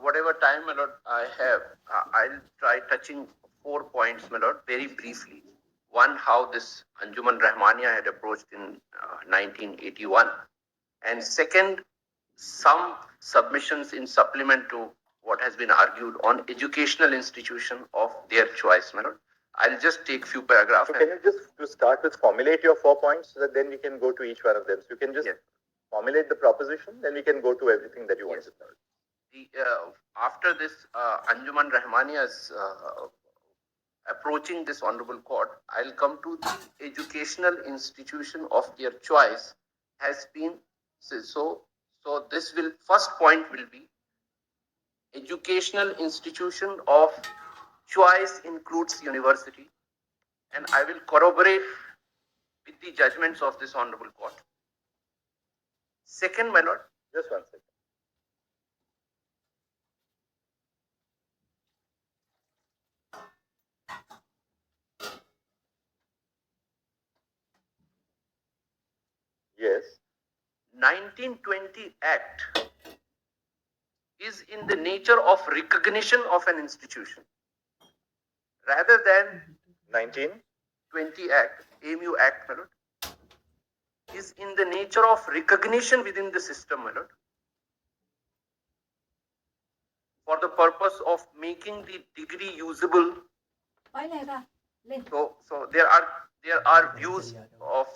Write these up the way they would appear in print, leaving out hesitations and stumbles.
whatever time, my lord, I have, I'll try touching 4 points, my lord, very briefly. One, how this Anjuman Rahmania had approached in 1981. And second, some submissions in supplement to what has been argued on educational institution of their choice, my lord. I'll just take few paragraphs. So can you just to start with formulate your 4 points so that then we can go to each one of them. So you can just formulate the proposition, then we can go to everything that you want to start. After this, Anjuman Rahmania's approaching this honorable court, I'll come to the educational institution of their choice has been so. So this will first point will be educational institution of choice includes university, and I will corroborate with the judgments of this honorable court. Second, my lord, just 1 second. Yes. 1920 Act is in the nature of recognition of an institution rather than 1920 Act, AMU Act, my lord, is in the nature of recognition within the system, my lord, for the purpose of making the degree usable. So there are views of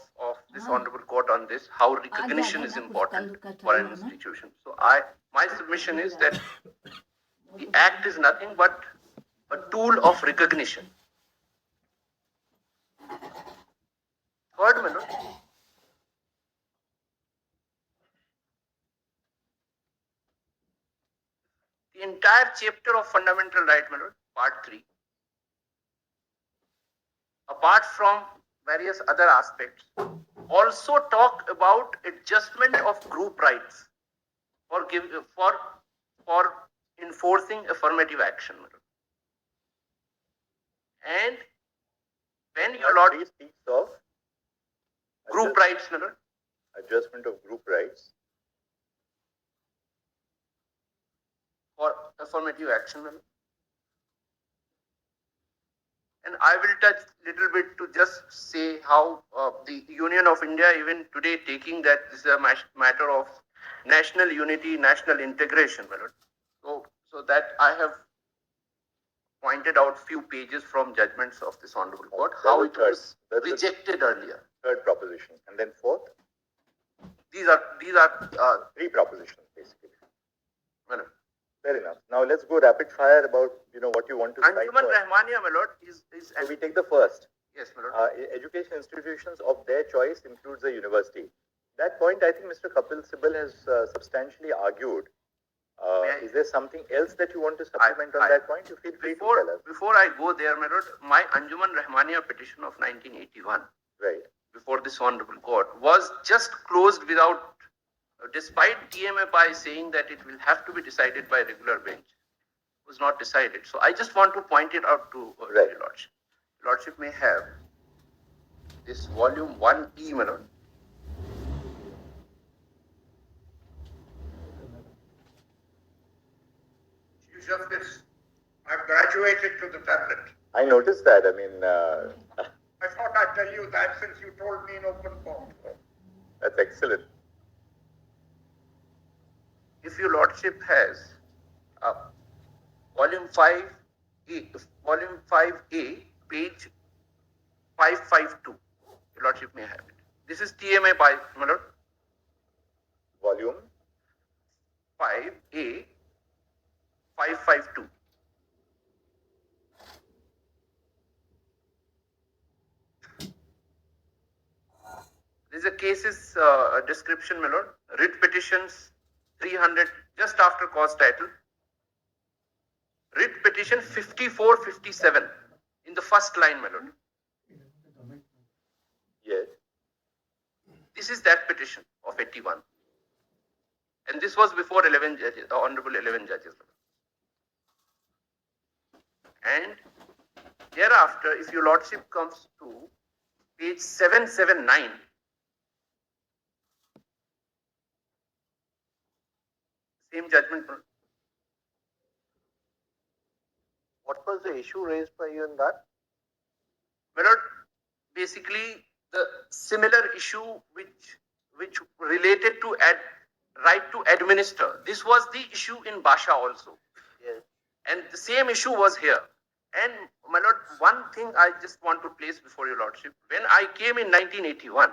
this honorable court on this, how recognition is important for an institution. So my submission is that the act is nothing but a tool of recognition. Third, my lord, the entire chapter of fundamental right, my lord, part 3, apart from various other aspects, also talk about adjustment of group rights for enforcing affirmative action. And when your lord speaks of group rights, adjustment of group rights for affirmative action, and I will touch little bit to just say how the Union of India even today taking that this is a matter of national unity, national integration, my lord. So that I have pointed out few pages from judgments of this honorable court, how it was rejected earlier. Third proposition, and then fourth. These are 3 propositions basically. Well, fair enough. Now let's go rapid fire about what you want to cite. Anjuman Rahmania, my lord, is so we take the first. Yes, my lord. Education institutions of their choice includes a university. That point, I think Mr. Kapil Sibal has substantially argued. Is there something else that you want to supplement on that point? You feel free to tell us. Before I go there, my lord, my Anjuman Rahmania petition of 1981, right, before this honorable court, was just closed without, despite TMFI saying that it will have to be decided by regular bench, was not decided. So I just want to point it out to your lordship. Lordship may have this volume 1E, my lord. Chief Justice, I've graduated to the tablet. I noticed that. I mean, I thought I'd tell you that since you told me in open court. That's excellent. If your lordship has volume 5A, page 552, your lordship may have it. This is TMA by my lord. Volume 5A, 552. This is a cases description, my lord. Writ petitions 300 just after cause title. Writ petition 5457 in the first line, my lord. Yes. This is that petition of 81. And this was before 11 judges, the honorable 11 judges. And thereafter, if your lordship comes to page 779, same judgment. What was the issue raised by you in that? My lord, basically the similar issue which related to right to administer. This was the issue in Basha also. Yes. And the same issue was here. And my lord, one thing I just want to place before your lordship. When I came in 1981,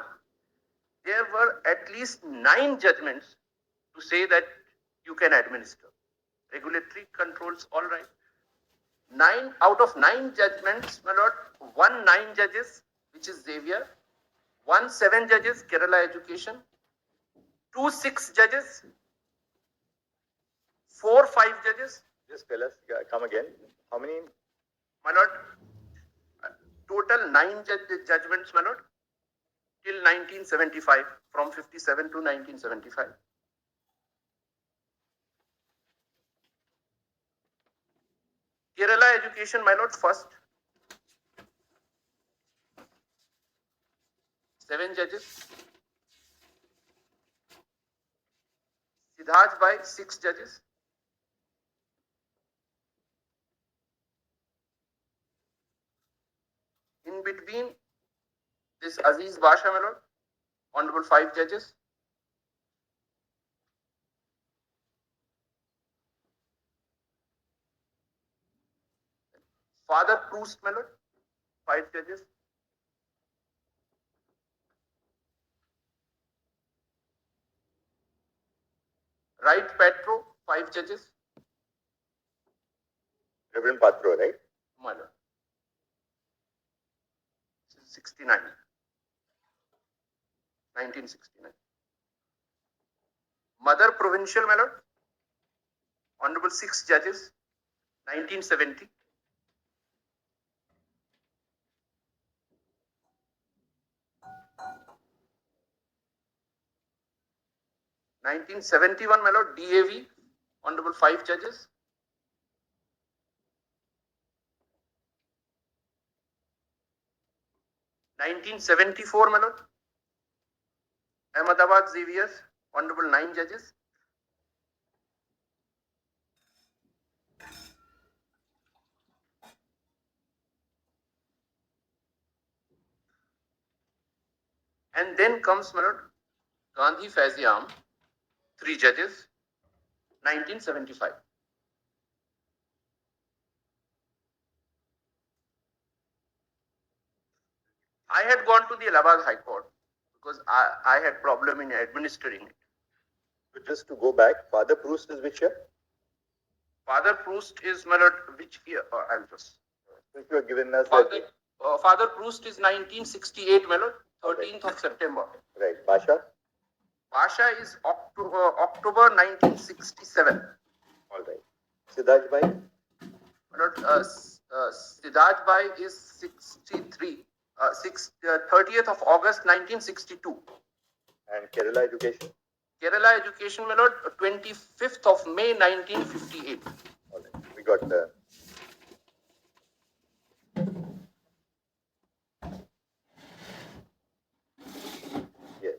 there were at least 9 judgments to say that you can administer. Regulatory controls, all right. 9 out of 9 judgments, my lord, 1 9 judges, which is Xavier, 1 7 judges, Kerala Education, 2 6 judges, 4 5 judges. Just tell us, come again. How many? My lord, total 9 judgments, my lord, till 1975, from 57 to 1975. Kerala Education, my lord, first 7 judges. Siddharth by 6 judges. In between, this Aziz Basha, my lord, honorable 5 judges. Father Proust, my lord, 5 judges. Right Petro, 5 judges. Reverend Patro, right? My lord. 69. 1969. Mother Provincial, my lord, honorable 6 judges, 1970. (1971), my lord, DAV, honorable 5 judges. (1974), my lord, Ahmedabad Xavier's, honorable 9 judges. And then comes, my lord, Gandhi Faiziam, 3 judges, 1975. I had gone to the Allahabad High Court because I had problem in administering it. So just to go back, Father Proust is which year? Father Proust is, my lord, which year? I'll just. If you have given us Father Proust is 1968, my lord, 13th of September. Right. Basha? Basha is October 1967. All right. Siddharth Bhai? My lord, Siddharth Bhai is 63. 30th of August 1962. And Kerala Education? Kerala Education, my lord, 25th of May 1958. All right. We got the. Yes.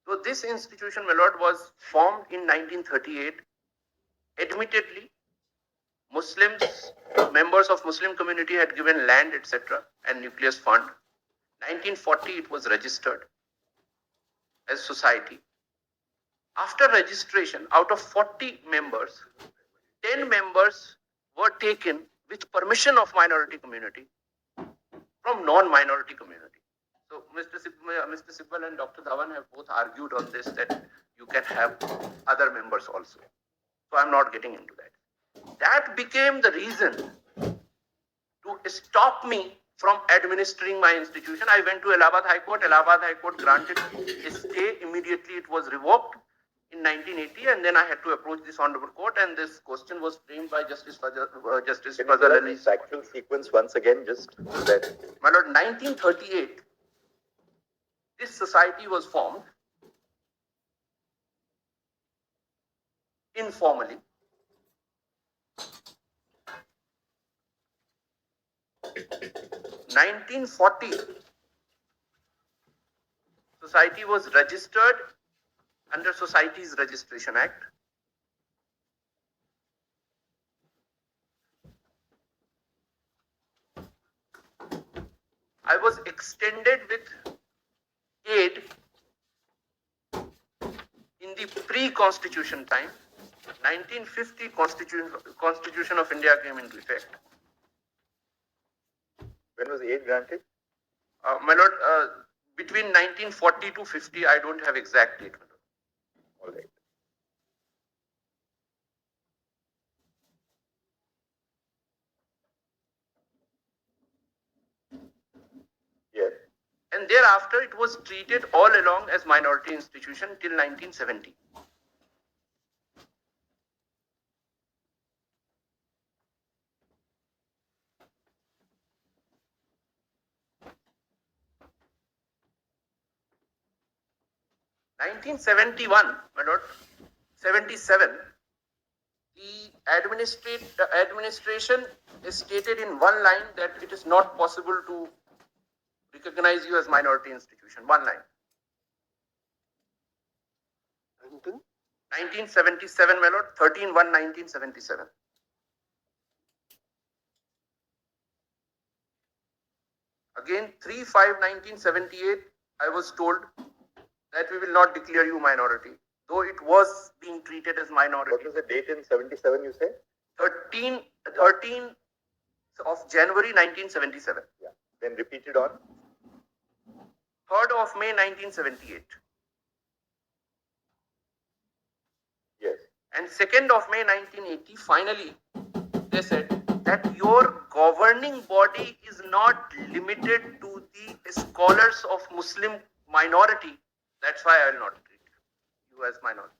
So this institution, my lord, was formed in 1938. Admittedly, Muslims, members of Muslim community had given land, etc., and nucleus fund. 1940, it was registered as society. After registration, out of 40 members, 10 members were taken with permission of minority community from non-minority community. So Mr. Sibbal and Dr. Dhawan have both argued on this, that you can have other members also. So I'm not getting into that. That became the reason to stop me from administering my institution. I went to Allahabad High Court. Allahabad High Court granted a stay. Immediately it was revoked in 1980, and then I had to approach this honorable court, and this question was framed by Justice Fazal Ali. Factual sequence once again, just so that. My lord, 1938, this society was formed informally. 1940, society was registered under Societies Registration Act. extended with aid in the pre-constitution time. 1950 Constitution of India came into effect. When was aid granted? My lord, between 1940 to 50, I don't have exact date. All right. Yes. And thereafter, it was treated all along as minority institution till 1970. My lord, 77, the administration is stated in one line that it is not possible to recognize you as minority institution. One line. 1977, my lord, 13/1/1977. Again, 3/5/1978, I was told that we will not declare you minority, though it was being treated as minority. What was the date in 77, you say? 13 of January 1977. Yeah. Then repeated on? 3rd of May 1978. Yes. And 2nd of May 1980, finally, they said that your governing body is not limited to the scholars of Muslim minority. That's why I will not treat you as minority.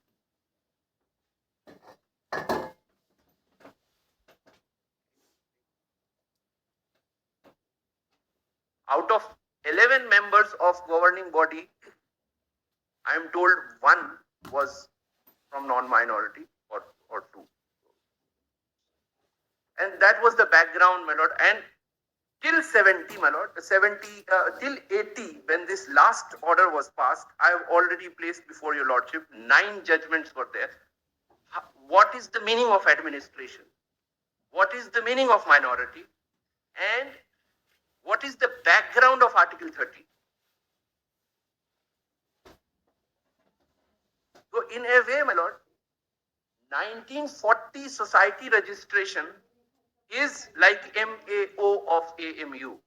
Out of 11 members of governing body, I am told one was from non-minority or two. And that was the background, my lord. And till 70, my lord, till 80, when this last order was passed, I have already placed before your lordship 9 judgments were there. What is the meaning of administration? What is the meaning of minority? And what is the background of Article 30? So in a way, my lord, 1940 society registration is like MAO of AMU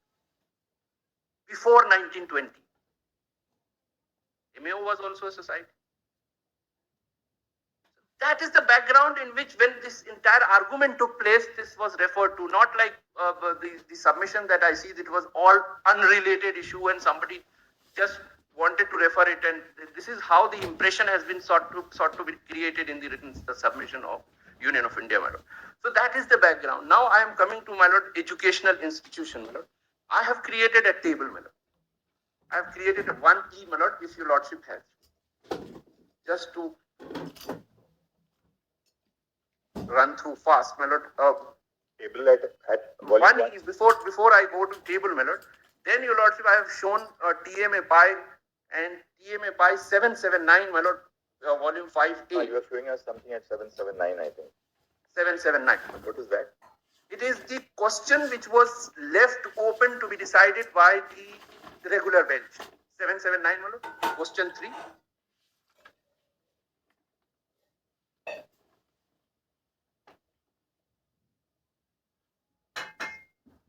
before 1920. MAO was also a society. That is the background in which, when this entire argument took place, this was referred to, not like the submission that I see, it was all unrelated issue and somebody just wanted to refer it, and this is how the impression has been sought to be created in the submission of Union of India, my lord. So that is the background. Now I am coming to, my lord, educational institution, my lord. I have created a table, my lord. I have created a 1E, my lord, if your lordship has. Just to run through fast, my lord. Table at volume 1E is before I go to table, my lord. Then your lordship, I have shown TMA Pi and TMA Pi 779, my lord, volume 5A. You are showing us something at 779, I think. 779. What is that? It is the question which was left open to be decided by the regular bench. 779, my lord. Question 3.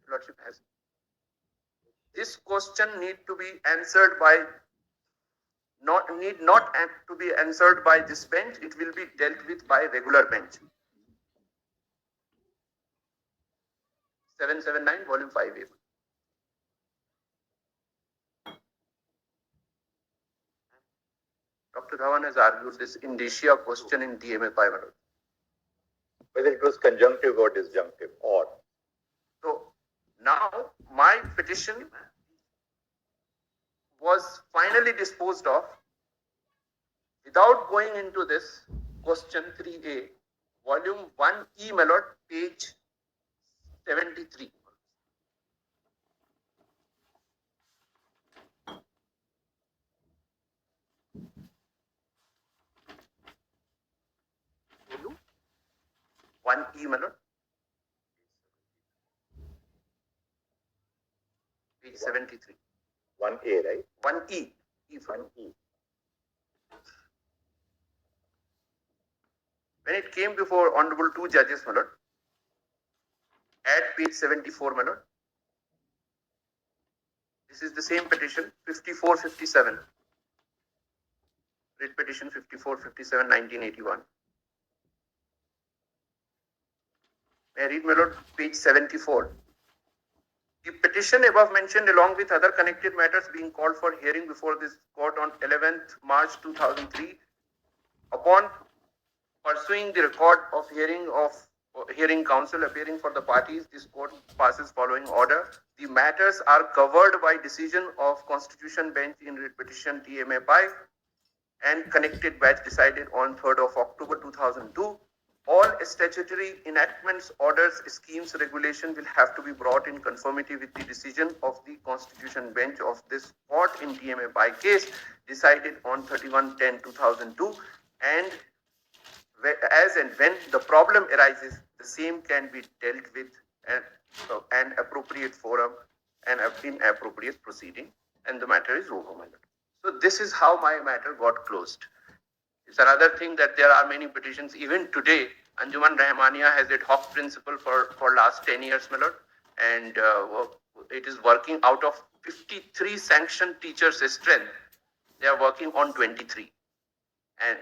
Lordship has. This question need to be answered by not to be answered by this bench. It will be dealt with by regular bench. 779, volume 5A. Dr. Dhawan has argued this indicia question in DMA 5. Whether it was conjunctive or disjunctive, or. So now my petition was finally disposed of without going into this question 3A, volume 1E, my lord, page 73. One E, my lord. Page 73. 1A, right? 1E. E for 1E. When it came before Honorable two judges, my lord, at page 74, my lord, this is the same petition, 5457. Writ petition 5457, 1981. May I read, my lord, page 74. The petition above mentioned, along with other connected matters, being called for hearing before this court on 11th March 2003, upon pursuing the record of hearing counsel appearing for the parties, this court passes following order. The matters are covered by decision of Constitution Bench in writ petition TMA by and connected batch decided on 3rd of October 2002. All statutory enactments, orders, schemes, regulation will have to be brought in conformity with the decision of the Constitution Bench of this court in TMA by case decided on 31/10/2002, and as and when the problem arises, the same can be dealt with an appropriate forum and in appropriate proceeding, and the matter is over. So this is how my matter got closed. It's another thing that there are many petitions. Even today, Anjuman Rahmania has ad hoc principle for last 10 years, my lord, and it is working out of 53 sanctioned teachers' strength. They are working on 23, and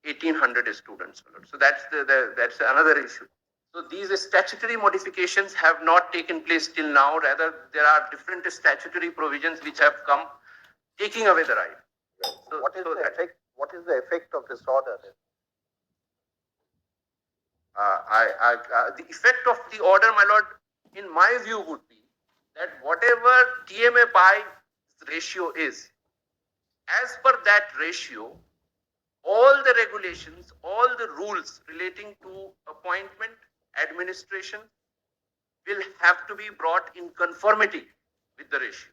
1,800 students, my lord. So that's another issue. So these statutory modifications have not taken place till now. Rather, there are different statutory provisions which have come taking away the right. So what is the effect? What is the effect of this order? The effect of the order, my lord, in my view, would be that whatever TMA by ratio is, as per that ratio, all the regulations, all the rules relating to appointment, administration will have to be brought in conformity with the ratio.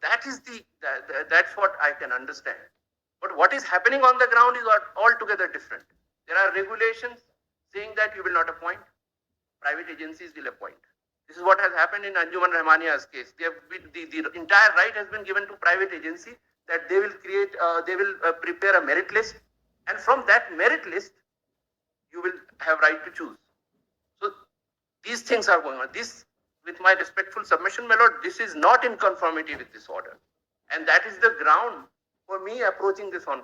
That is that's what I can understand. But what is happening on the ground is altogether different. There are regulations saying that you will not appoint, private agencies will appoint. This is what has happened in Anjuman Rahmania's case. They have been, the entire right has been given to private agency that they will create, prepare a merit list, and from that merit list, you will have right to choose. So these things are going on. This, with my respectful submission, my lord, this is not in conformity with this order. And that is the ground for me approaching this on.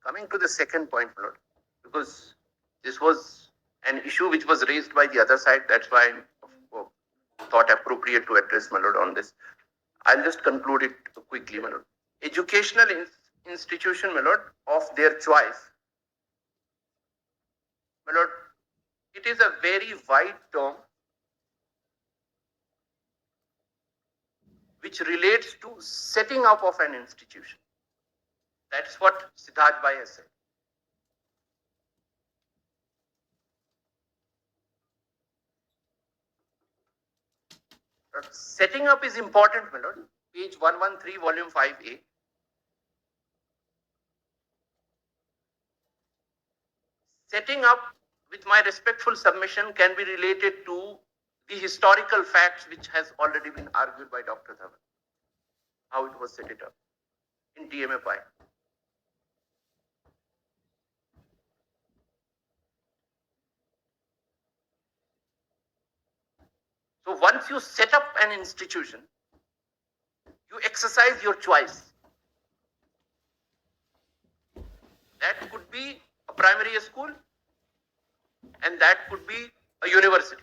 Coming to the second point, my lord, because this was an issue which was raised by the other side, that's why I thought appropriate to address, my lord, on this. I'll just conclude it quickly, my lord. Educational institution, my lord, of their choice, my lord, it is a very wide term which relates to setting up of an institution. That's what Siddharth Bhai has said. Setting up is important, my lord. Page 113, volume 5A. Setting up, with my respectful submission, can be related to the historical facts which has already been argued by Dr. Dhawan. How it was set it up in DMFI. So once you set up an institution, you exercise your choice. That could be a primary school, and that could be a university.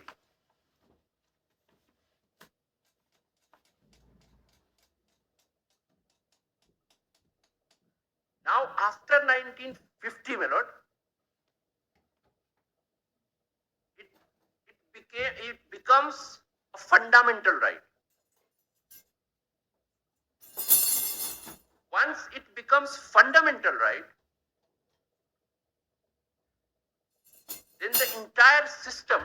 Now, after 1950, my lord, it becomes a fundamental right. Once it becomes fundamental right, then the entire system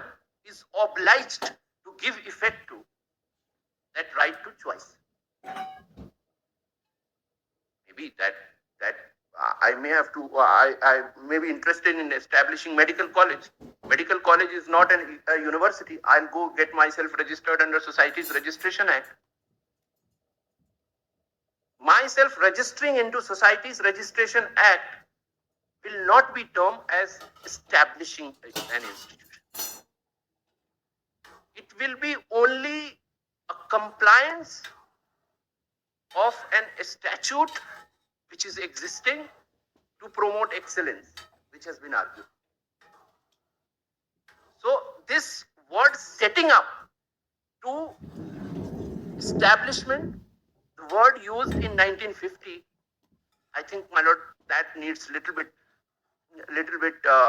is obliged to give effect to that right to choice. Maybe that I may have to, I may be interested in establishing medical college. Medical college is not a university. I'll go get myself registered under Societies Registration Act. Myself registering into Societies Registration Act will not be termed as establishing an institution. It will be only a compliance of a statute which is existing to promote excellence, which has been argued. So this word setting up to establishment, the word used in 1950, I think, my lord, that needs little bit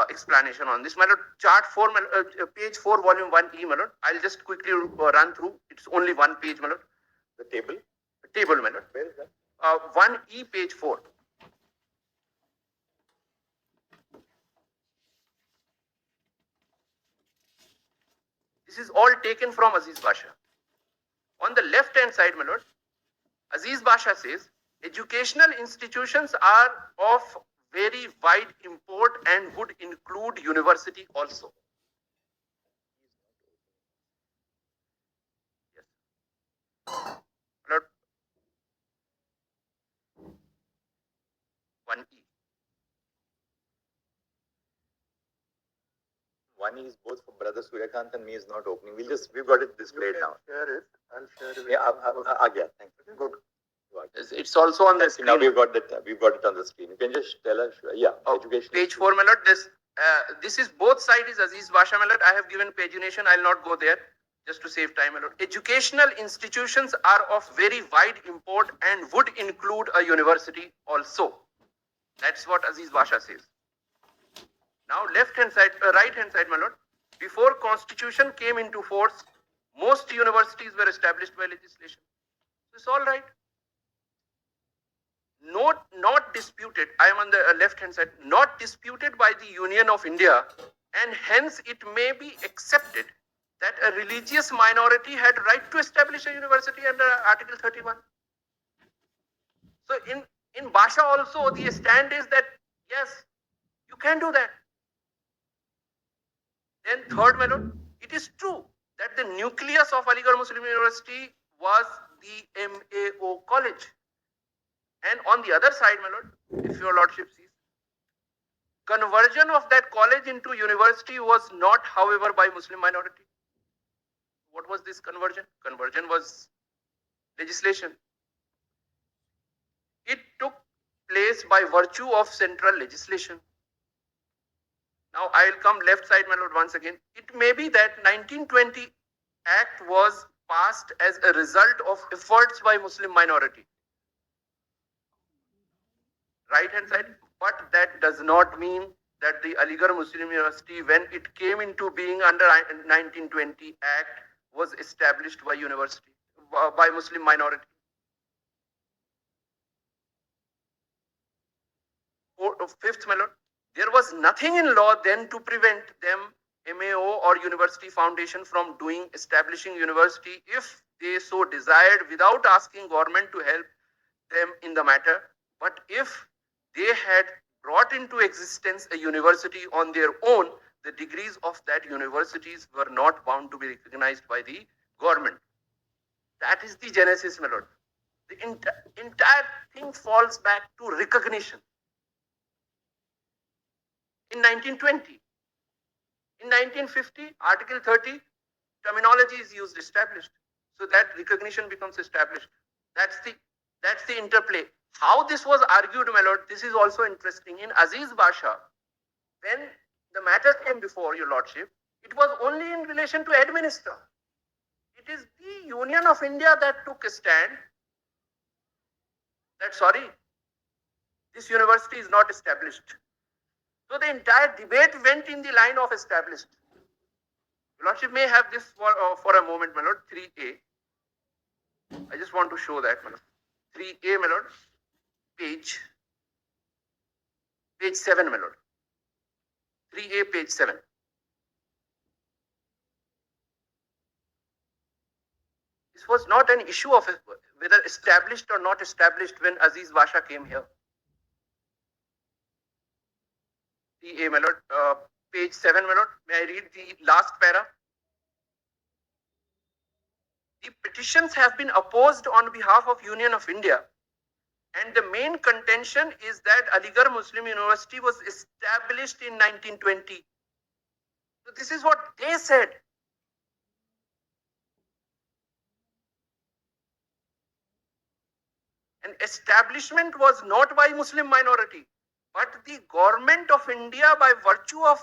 explanation on this. My lord, chart 4, page 4, volume 1E, my lord. I'll just quickly run through. It's only one page, my lord. The table? The table, my lord. Where is that? 1E, page 4. This is all taken from Aziz Basha. On the left hand side, my lord, Aziz Basha says, educational institutions are of very wide import and would include university also. Yes. My lord, 1E. One is both for Brother Suryakant and me is not opening. We've got it displayed now. Share it. I'll share it. Yeah, Agya, thank you. Good. It's also on the screen. Now we've got it on the screen. You can just tell us. Yeah, education. Page 4, my lord. This is both sides is Aziz Basha, my lord. I have given pagination. I'll not go there just to save time, my lord. Educational institutions are of very wide import and would include a university also. That's what Aziz Basha says. Now, right hand side, my lord. Before Constitution came into force, most universities were established by legislation. So it's all right. Not disputed. I am on the left hand side. Not disputed by the Union of India, and hence it may be accepted that a religious minority had right to establish a university under Article 31. So in Basha also the stand is that yes, you can do that. Then third, my lord, it is true that the nucleus of Aligarh Muslim University was the MAO college. And on the other side, my lord, if your lordship sees, conversion of that college into university was not, however, by Muslim minority. What was this conversion? Conversion was legislation. It took place by virtue of central legislation. Now I will come left side, my lord, once again. It may be that 1920 Act was passed as a result of efforts by Muslim minority. Right hand side, but that does not mean that the Aligarh Muslim University, when it came into being under 1920 Act, was established by by Muslim minority. Fifth, my lord, there was nothing in law then to prevent them, MAO or University Foundation, from establishing university if they so desired without asking government to help them in the matter. But if they had brought into existence a university on their own, the degrees of that universities were not bound to be recognized by the government. That is the genesis, my lord. The entire thing falls back to recognition. In 1920, in 1950, Article 30, terminology is used, established. So that recognition becomes established. That's the interplay. How this was argued, my lord, this is also interesting. In Aziz Basha, when the matter came before your lordship, it was only in relation to administer. It is the Union of India that took a stand that, sorry, this university is not established. So the entire debate went in the line of established. Your lordship may have this for a moment, my lord, 3A. I just want to show that, my lord. 3A, my lord, page 7, my lord. 3A, page 7. This was not an issue of whether established or not established when Aziz Basha came here. 3A, my lord, page 7, my lord. May I read the last para? The petitions have been opposed on behalf of Union of India, and the main contention is that Aligarh Muslim University was established in 1920. So this is what they said. And establishment was not by Muslim minority, but the government of India by virtue of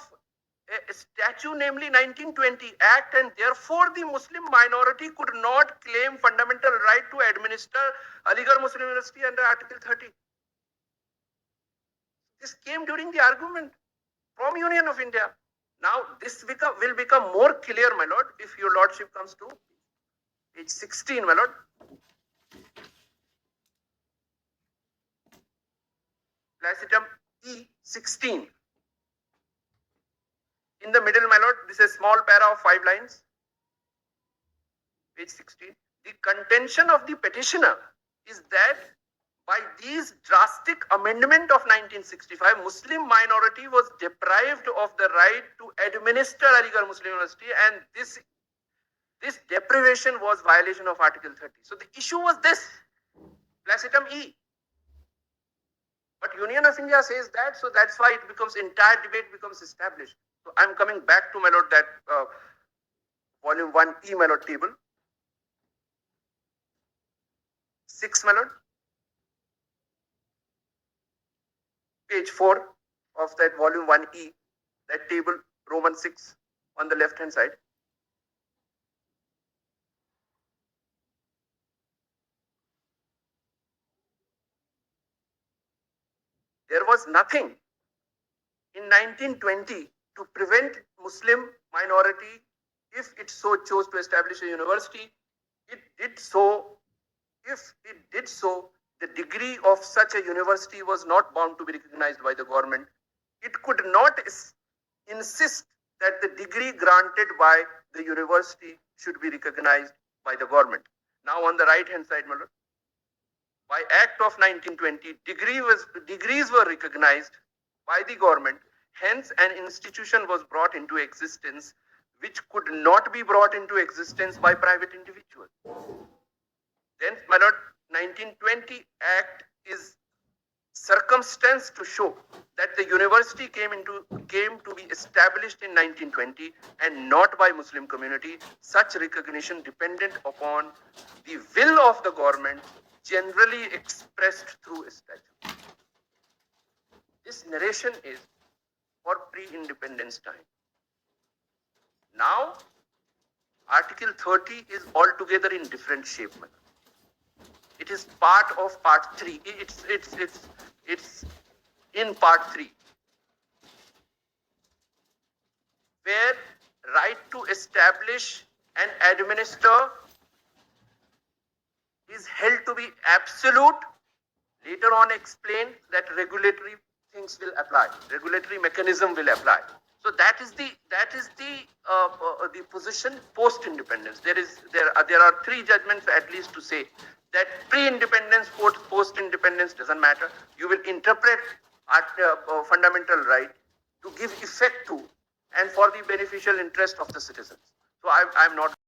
a statute, namely 1920 Act, and therefore the Muslim minority could not claim fundamental right to administer Aligarh Muslim University under Article 30. This came during the argument from Union of India. Now this will become more clear, my lord, if your lordship comes to page 16, my lord. Placitum E16. In the middle, my lord, this is a small para of 5 lines. Page 16. The contention of the petitioner is that by these drastic amendment of 1965, Muslim minority was deprived of the right to administer Aligarh Muslim University, and this deprivation was violation of Article 30. So the issue was this, Placitum E. But Union of India says that, so that's why it becomes, entire debate becomes established. So I'm coming back to, my lord, that volume 1E, my lord, table 6, my lord, page 4 of that volume 1E, that table Roman 6 on the left hand side. There was nothing in 1920 to prevent Muslim minority, if it so chose to establish a university. It did so. If it did so, the degree of such a university was not bound to be recognized by the government. It could not insist that the degree granted by the university should be recognized by the government. Now on the right hand side, my lord, by Act of 1920, degrees were recognized by the government. Hence, an institution was brought into existence which could not be brought into existence by private individuals. Then, my lord, 1920 Act is circumstance to show that the university came to be established in 1920 and not by Muslim community. Such recognition dependent upon the will of the government, generally expressed through a statute. This narration is for pre-independence time. Now, Article 30 is altogether in different shape. It is part of Part 3. It's in Part 3, where right to establish and administer is held to be absolute. Later on explain that regulatory things will apply, regulatory mechanism will apply. So that is the position post independence. There are 3 judgments at least to say that pre-independence, post-independence doesn't matter. You will interpret fundamental right to give effect to and for the beneficial interest of the citizens. So I'm not